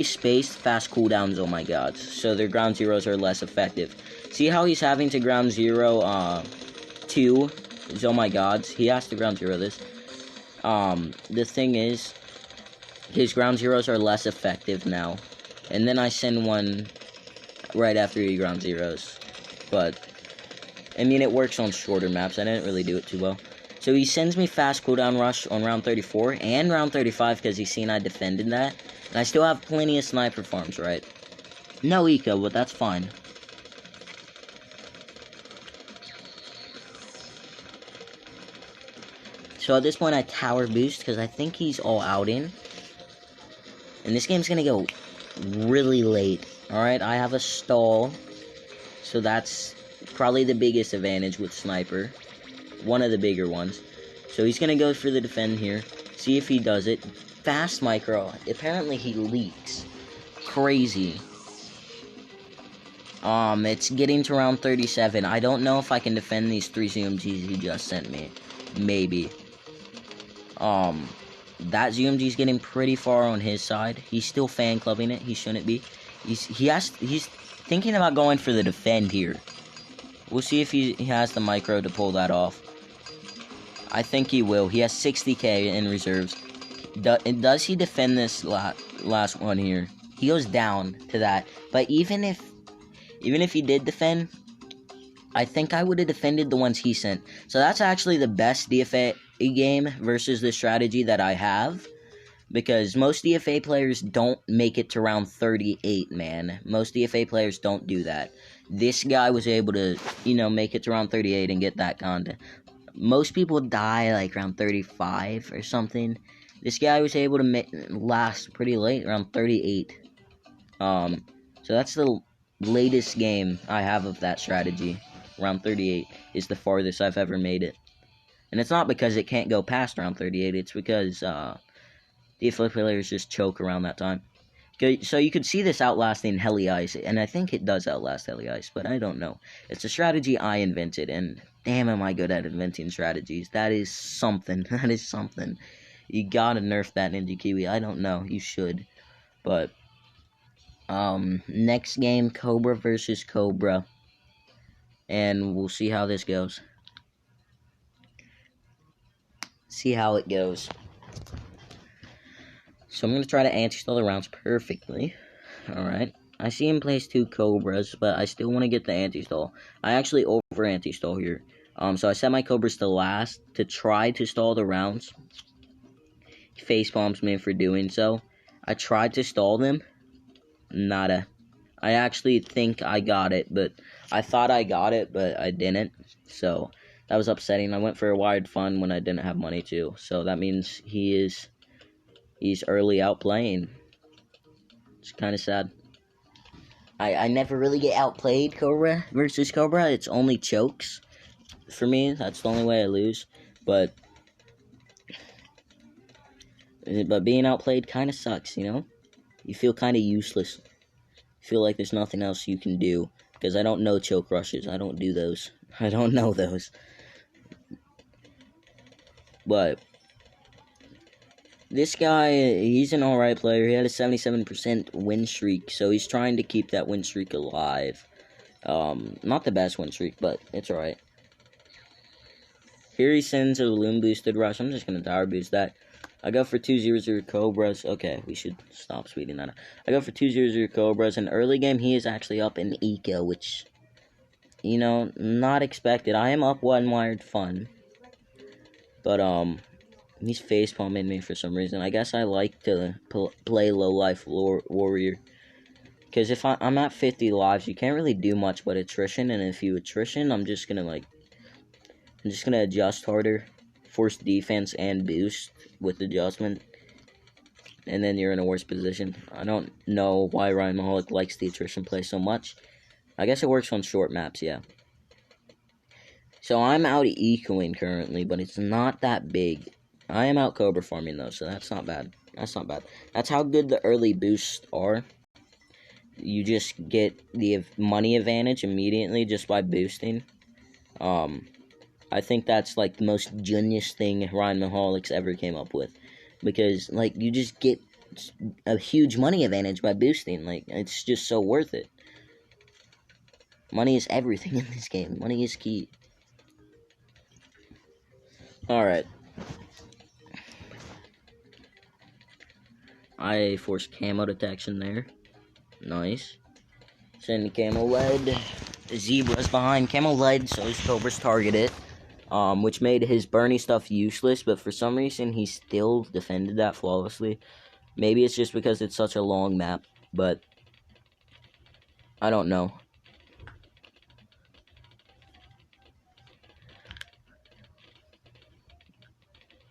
spaced fast cooldowns, oh my god. So their ground zeros are less effective. See how he's having to ground zero, 2? Oh my god. He has to ground zero this. The thing is, his ground zeros are less effective now. And then I send one right after he ground zeros. But, I mean, it works on shorter maps. I didn't really do it too well. So he sends me fast cooldown rush on round 34 and round 35 because he's seen I defended that. And I still have plenty of sniper farms, right? No eco, but that's fine. So at this point I tower boost because I think he's all out in. And this game's gonna go really late. Alright, I have a stall. So that's probably the biggest advantage with sniper. One of the bigger ones. So he's gonna go for the defend here. See if he does it. Fast micro. Apparently he leaks. Crazy. It's getting to round 37. I don't know if I can defend these 3 ZMGs he just sent me. Maybe. That ZMG's getting pretty far on his side. He's still fan clubbing it. He shouldn't be. He's thinking about going for the defend here. We'll see if he has the micro to pull that off. I think he will. He has 60k in reserves. Does he defend this last one here? He goes down to that. But even if he did defend, I think I would have defended the ones he sent. So that's actually the best DFA game versus the strategy that I have. Because most DFA players don't make it to round 38, man. Most DFA players don't do that. This guy was able to, make it to round 38 and get that content. Most people die like around 35 or something. This guy was able to last pretty late, around 38. So that's the latest game I have of that strategy. Round 38 is the farthest I've ever made it. And it's not because it can't go past round 38, it's because DFA players just choke around that time. So you could see this outlasting Heli Ice, and I think it does outlast Heli Ice, but I don't know. It's a strategy I invented, and damn am I good at inventing strategies. That is something. That is something. You gotta nerf that Ninja Kiwi. I don't know. You should. But, next game, Cobra versus Cobra. And we'll see how this goes. See how it goes. So I'm going to try to anti-stall the rounds perfectly. Alright. I see him place 2 Cobras, but I still want to get the anti-stall. I actually over anti-stall here. So I set my Cobras to last to try to stall the rounds. He face bombs me for doing so. I tried to stall them. Nada. I actually think I got it, but I thought I got it, but I didn't. So that was upsetting. I went for a wired fun when I didn't have money to. So that means he's early outplaying. It's kind of sad. I never really get outplayed Cobra versus Cobra. It's only chokes for me. That's the only way I lose. But being outplayed kind of sucks, You feel kind of useless. You feel like there's nothing else you can do. Because I don't know choke rushes. I don't do those. I don't know those. But this guy, he's an alright player. He had a 77% win streak, so he's trying to keep that win streak alive. Not the best win streak, but it's alright. Here he sends a balloon boosted rush. I'm just going to tower boost that. I go for 2-0-0 Cobras. Okay, we should stop speeding that up. I go for 2-0-0 Cobras. In early game, he is actually up in eco, which, not expected. I am up 1 wired fun. But, he's facepalming me for some reason. I guess I like to play low-life warrior. Because if I'm at 50 lives, you can't really do much but attrition. And if you attrition, I'm just going to adjust harder. Force defense and boost with adjustment. And then you're in a worse position. I don't know why Ryan Mahalik likes the attrition play so much. I guess it works on short maps, yeah. So I'm out ecoing currently, but it's not that big. I am out Cobra farming though, so that's not bad. That's not bad. That's how good the early boosts are. You just get the money advantage immediately just by boosting. I think that's like the most genius thing Ryan Mahalik's ever came up with. Because, like, you just get It's a huge money advantage by boosting. Like, it's just so worth it. Money is everything in this game. Money is key. Alright. I forced camo detection there. Nice. Send camo lead. Zebra's behind camo lead, so his Cobra's targeted. Which made his Bernie stuff useless, but for some reason he still defended that flawlessly. Maybe it's just because it's such a long map, but I don't know.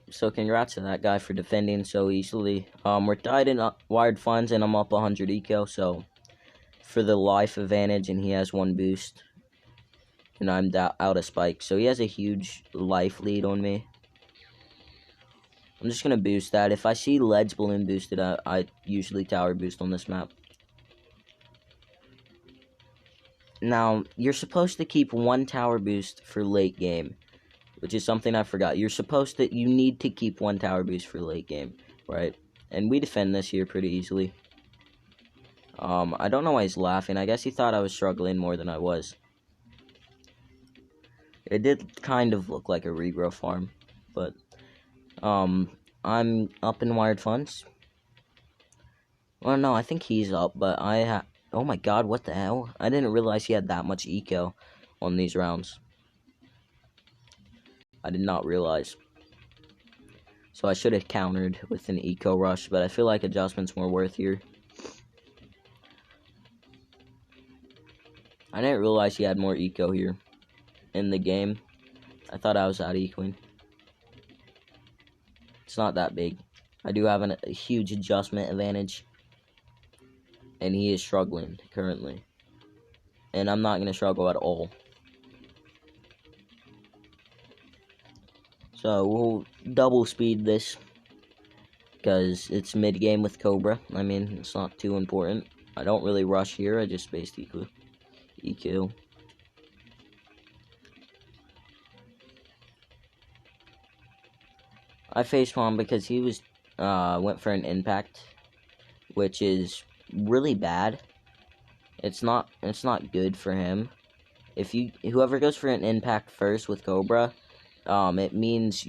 So congrats to that guy for defending so easily. We're tied in wired funds, and I'm up 100 eco, so for the life advantage, and he has one boost. And I'm out of spike, so he has a huge life lead on me. I'm just going to boost that. If I see Led's balloon boosted, I usually tower boost on this map. Now, you're supposed to keep one tower boost for late game, which is something I forgot. You need to keep one tower boost for late game, right? And we defend this here pretty easily. I don't know why he's laughing. I guess he thought I was struggling more than I was. It did kind of look like a regrow farm, but I'm up in wired funds. Well, no, I think he's up, but oh my god, what the hell? I didn't realize he had that much eco on these rounds. I did not realize. So I should have countered with an eco rush, but I feel like adjustment's more worth here. I didn't realize he had more eco here in the game. I thought I was out ecoing. It's not that big. I do have a huge adjustment advantage. And he is struggling currently. And I'm not going to struggle at all. So we'll double speed this. Because it's mid-game with Cobra. I mean, it's not too important. I don't really rush here. I just spaced EQ. I facepalm because he was went for an impact, which is really bad. It's not good for him. Whoever goes for an impact first with Cobra, it means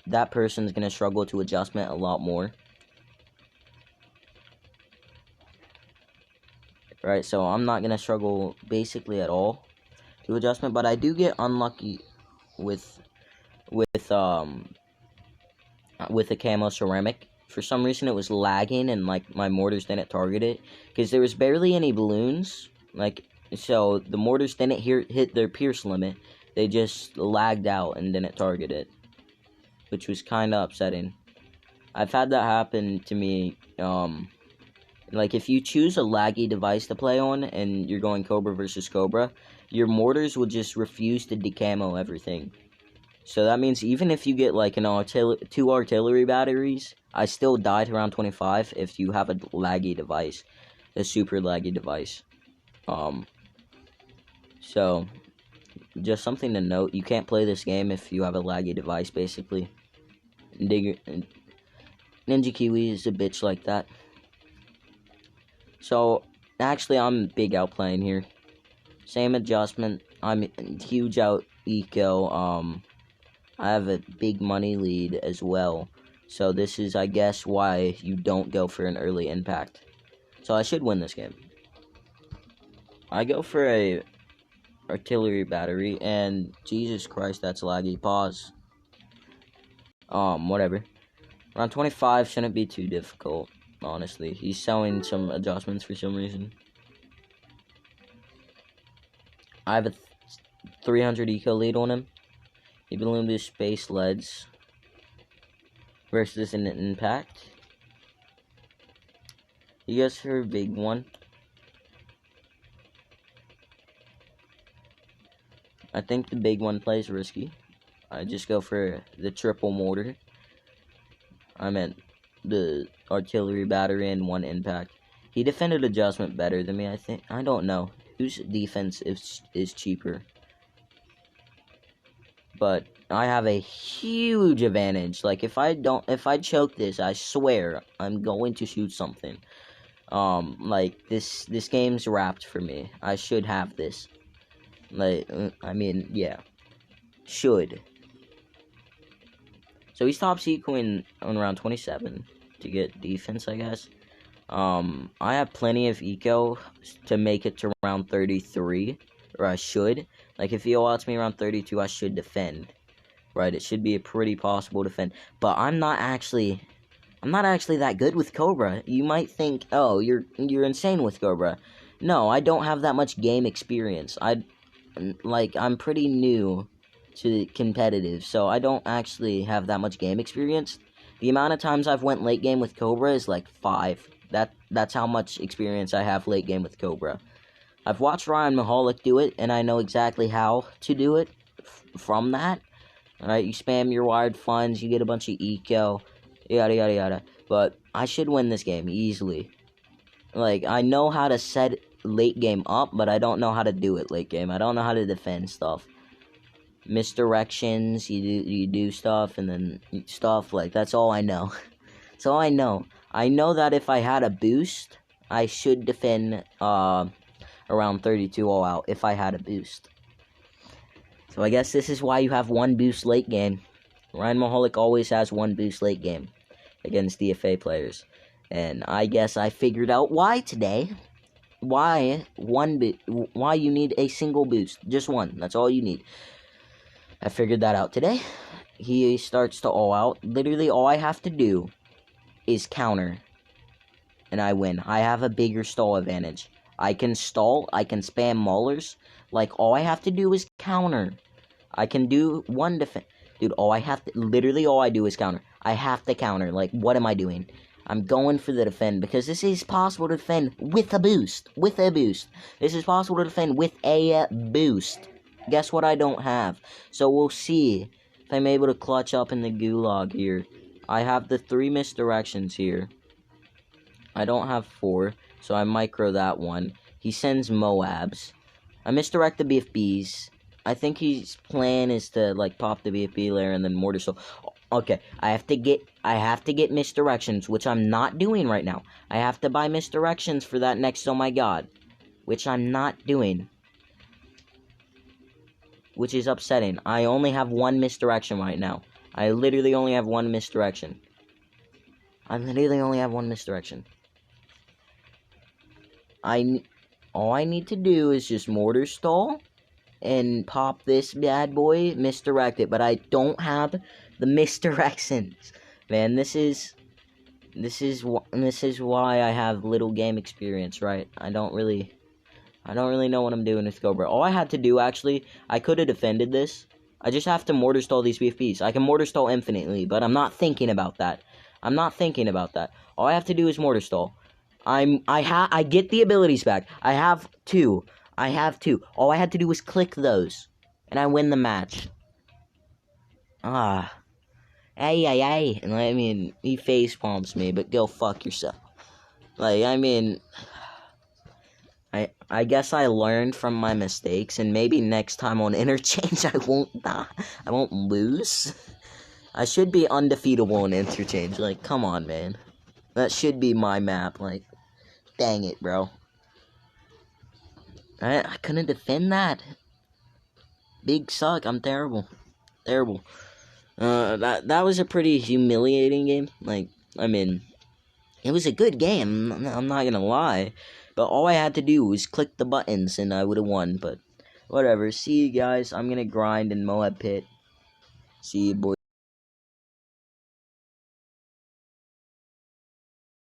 that person's gonna struggle to adjustment a lot more. Right, so I'm not gonna struggle basically at all to adjustment, but I do get unlucky with a camo ceramic. For some reason, it was lagging, and like my mortars didn't target it because there was barely any balloons. So the mortars didn't hit their pierce limit. They just lagged out and didn't target it, which was kind of upsetting. I've had that happen to me. Like if you choose a laggy device to play on and you're going Cobra versus Cobra, your mortars will just refuse to decamo everything. So that means even if you get like two artillery batteries, I still die to round 25 if you have a laggy device, a super laggy device. So just something to note: you can't play this game if you have a laggy device, basically. Ninja Kiwi is a bitch like that. So actually, I'm big outplaying here. Same adjustment. I'm huge out eco. I have a big money lead as well. So this is, I guess, why you don't go for an early impact. So I should win this game. I go for a artillery battery, and Jesus Christ, that's laggy. Pause. Whatever. Round 25 shouldn't be too difficult, honestly. He's selling some adjustments for some reason. I have a 300 eco lead on him. He ballooned his space leads versus an impact. He goes for a big one. I think the big one plays risky. I just go for the triple mortar. I meant the artillery battery and one impact. He defended adjustment better than me, I think. I don't know whose defense is cheaper. But I have a huge advantage. Like, if I choke this, I swear I'm going to shoot something. Like, this game's wrapped for me. I should have this. Like, I mean, yeah. Should. So he's top sequin on round 27 to get defense, I guess. I have plenty of eco to make it to round 33, or I should. Like, if he outs me around 32, I should defend. Right, it should be a pretty possible defend. But I'm not actually that good with Cobra. You might think, oh, you're insane with Cobra. No, I don't have that much game experience. I'm pretty new to competitive, so I don't actually have that much game experience. The amount of times I've went late game with Cobra is like 5. That's how much experience I have late game with Cobra. I've watched Ryan Mahalik do it, and I know exactly how to do it from that. Alright, you spam your wired funds, you get a bunch of eco, yada yada yada. But I should win this game easily. Like, I know how to set late game up, but I don't know how to do it late game. I don't know how to defend stuff. Misdirections, you do stuff, and then stuff, like, that's all I know. That's all I know. I know that if I had a boost, I should defend around 32 all out if I had a boost. So I guess this is why you have one boost late game. Ryan Mahalik always has one boost late game against DFA players. And I guess I figured out why today. Why you need a single boost. Just one. That's all you need. I figured that out today. He starts to all out. Literally all I have to do is counter. And I win. I have a bigger stall advantage. I can stall. I can spam maulers. Like, all I have to do is counter. I can do one defense. Dude, literally all I do is counter. I have to counter. Like, what am I doing? I'm going for the defend, because this is possible to defend with a boost. With a boost. This is possible to defend with a boost. Guess what I don't have? So we'll see if I'm able to clutch up in the gulag here. I have the 3 misdirections here. I don't have 4, so I micro that one. He sends Moabs. I misdirect the BFBs. I think his plan is to, like, pop the BFB layer and then mortar soul. Okay, I have to get misdirections, which I'm not doing right now. I have to buy misdirections for that next oh my god, which I'm not doing. Which is upsetting. I only have 1 misdirection right now. I literally only have 1 misdirection. All I need to do is just mortar stall and pop this bad boy, misdirect it, but I don't have the misdirections. Man, this is why I have little game experience, right? I don't really know what I'm doing with Cobra. All I had to do, actually, I could have defended this. I just have to mortar stall these BFBs. I can mortar stall infinitely, but I'm not thinking about that. All I have to do is mortar stall. I get the abilities back. I have 2. All I had to do was click those, and I win the match. Ay. And I mean, he face palms me, but go fuck yourself. Like, I mean, I guess I learned from my mistakes, and maybe next time on interchange I won't lose. I should be undefeatable in interchange. Like, come on, man. That should be my map. Like, dang it, bro. I couldn't defend that. Big suck. I'm terrible. That was a pretty humiliating game. Like, I mean, it was a good game. I'm not gonna lie. But all I had to do was click the buttons and I would have won. But whatever. See you guys. I'm gonna grind in Moab Pit. See you, boys.